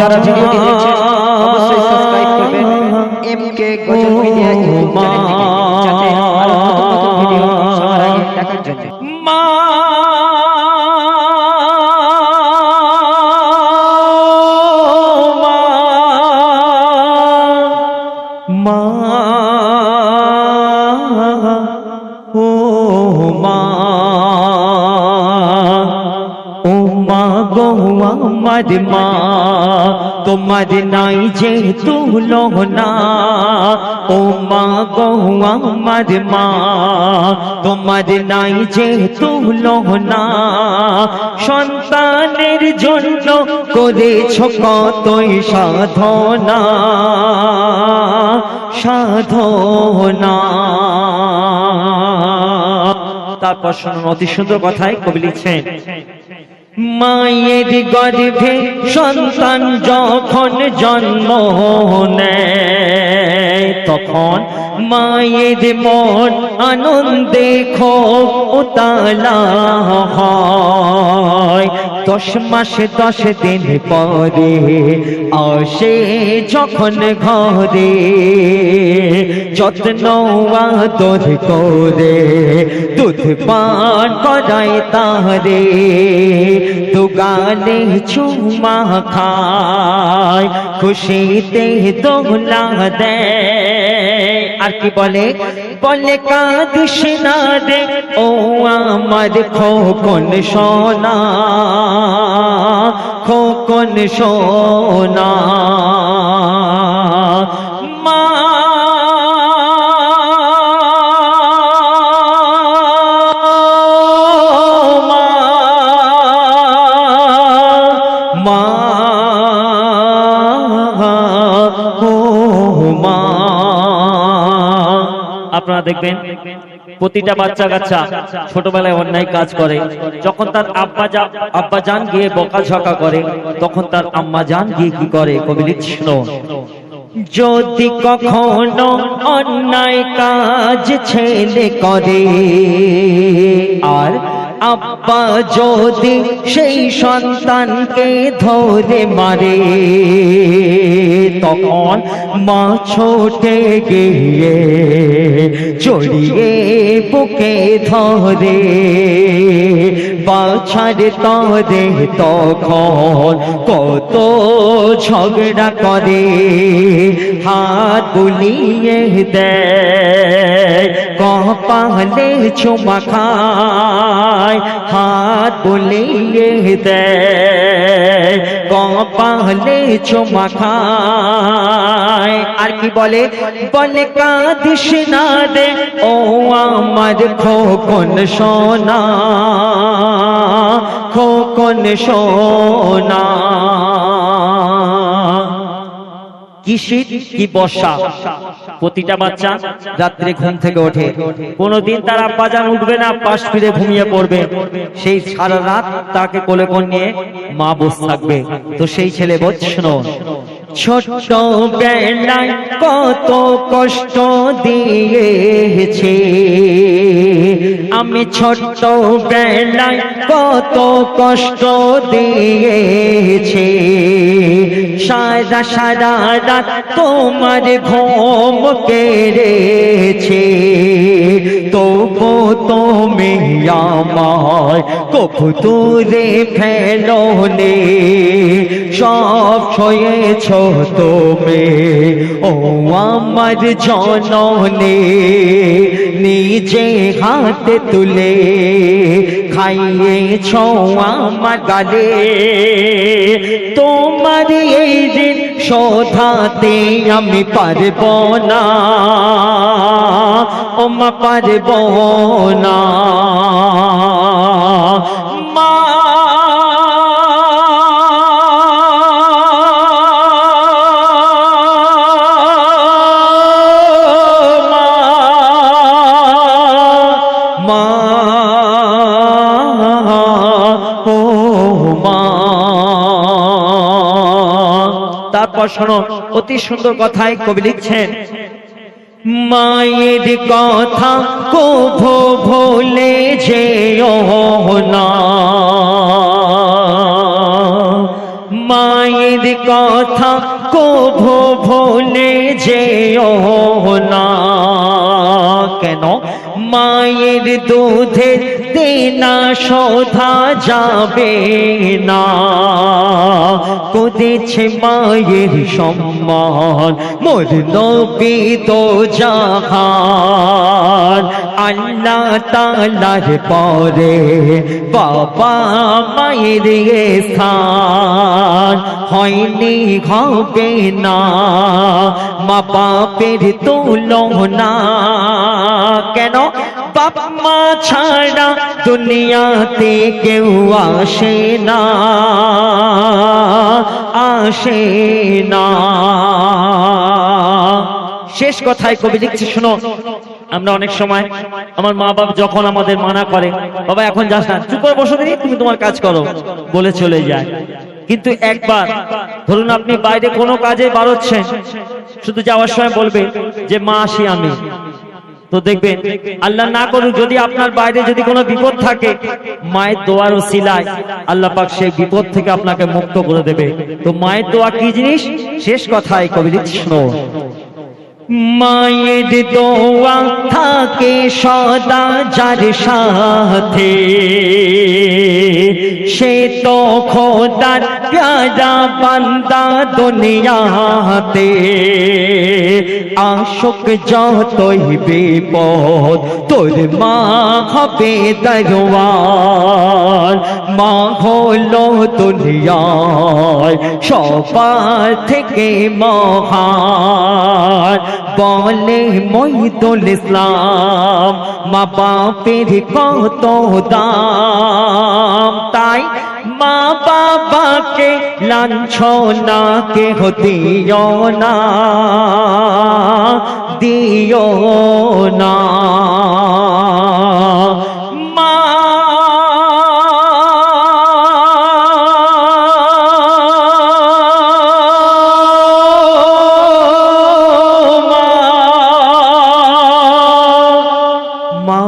যারা ভিডিওটি দেখছেন অবশ্যই সাবস্ক্রাইব করবেন এমকে গজল মিডিয়া ইউটিউব চ্যানেলটিকে, যাতে আরো নতুন নতুন ভিডিও সবার আগে দেখার জন্য। মা মা ও মা ও মা গো আমার মা, তোমার নাই যে তুলনা। ও মা গো আমার মা, তোমার নাই যে তুলনা। সন্তানের জন্য করেছ কতই সাধনা সাধনা। তারপর শুনুন অতি সুন্দর কথায় কবি লিখছেন, মায়ের গর্ভে সন্তান যখন জন্ম নেয়, তখন মায়ের মন আনন্দে উতালা হয়। 10 মাস 10 দিন পরে আসে যখন ঘরে, যত্ন আদর করে দুধ পান করায় তারে। দুগালে চুমা খায়, খুশিতে দোলা দেয়। আর কি বলে, বলে কাঁদিস না রে ও আমার খোকন সোনা, খোকন সোনা। মা আপনারা দেখবেন প্রতিটা বাচ্চা কাচ্চা ছোটবেলায় অন্যায় কাজ করে, যখন তার আব্বা জান গিয়ে বকাঝকা করে, তখন তার আম্মা জান গিয়ে কি করে, কবি লিখছিল, যদি কখনো অন্যায় কাজ ছেলে করে আর আব্বা যদি সেই সন্তানকে ধরে মারে, তখন মা ছোটে গিয়ে জড়িয়ে বুকে ধরে। বাছার তরে তখন কত ঝগড়া করে, হাত বুলিয়ে দেয়, কপালে চুমা খায়, হাত বুলিয়ে দেয়, কপালে চুমা খায়। আর কি বলে, বলে কাঁদিস না রে ও আমার খোকন সোনা, খোকন সোনা। কি শীত কি বর্ষা, প্রতিটা বাচ্চা রাত্রে ঘুম থেকে ওঠে, কোনদিন তার আব্বাজান উঠবে না, পাশ ফিরে ঘুমিয়ে পড়বে। সেই সারা রাত তাকে কোলে কোলে নিয়ে মা বসে থাকবে। তো সেই ছেলে বলছিল, ছোট বেলায় কত কষ্ট দিয়েছে, আমি ছোট বেলায় কত কষ্ট দিয়েছে, সারা সারা রাত তোমার ঘুম কেড়েছে, তবু তুমি আমায় কবু দূরে ফেলোনি, সব ছয়েছ তুমি ও আমার জননী। নিজে হাতে তুলে খাইয়েছ আমার গালে, তোমার এই দিন শোধাতে আমি পারব না, ও মা পারব না। মা তারপর শোনো অতি সুন্দর কথায় কবি লিখছেন, মায়ের কথা কভু ভুলে যেও না, মায়ের কথা কভু ভুলে যেও না। কেন? মায়ের দুধের দেনা শোধা যাবে না। করেছে মায়ের সম্মান মোর নবী তো জাহান। আল্লাহ তাআলার পরে বাবা মায়ের স্থান হয়নি হবে না মা বাপের তুলনা। কেন? বাপ মা ছাড়া দুনিয়াতে কেউ আসে না, আসে না। শেষ কথায় কবি লিখছে, শোনো, আমরা অনেক সময় আমার মা বাবা যখন আমাদের মানা করে, বাবা এখন যাস না, চুপ করে বসো দিদি, তুমি তোমার কাজ করো, বলে চলে যায়। কিন্তু একবার ধরুন আপনি বাইরে কোনো কাজে বাড়াচ্ছেন, শুধু যাওয়ার সময় বলবে যে মা আসি আমি। তো দেখবেন আল্লাহ না করুক যদি আপনার বাইরে যদি কোনো বিপদ থাকে, মায়ের দোয়ার ওসিলায় আল্লাহ পাক সেই বিপদ থেকে আপনাকে মুক্ত করে দেবে। তো মায়ের দোয়া কি জিনিস? শেষ কথায় কবি লিখছে, শোনো, মায়ের দোয়া থাকে সদা যার সাথে, সে তো খোদার প্যারা বান্দা দুনিয়াতে। আশুক যতই বিপদ তোর মা হবে দরওয়ার। মা হলো দুনিয়ায় সবার থেকে মহান। বলে মহিদুল ইসলাম মা বাপের কত দাম। তাই মা বাবাকে লাঞ্ছনা কেহ দিও না, দিও না। মা মা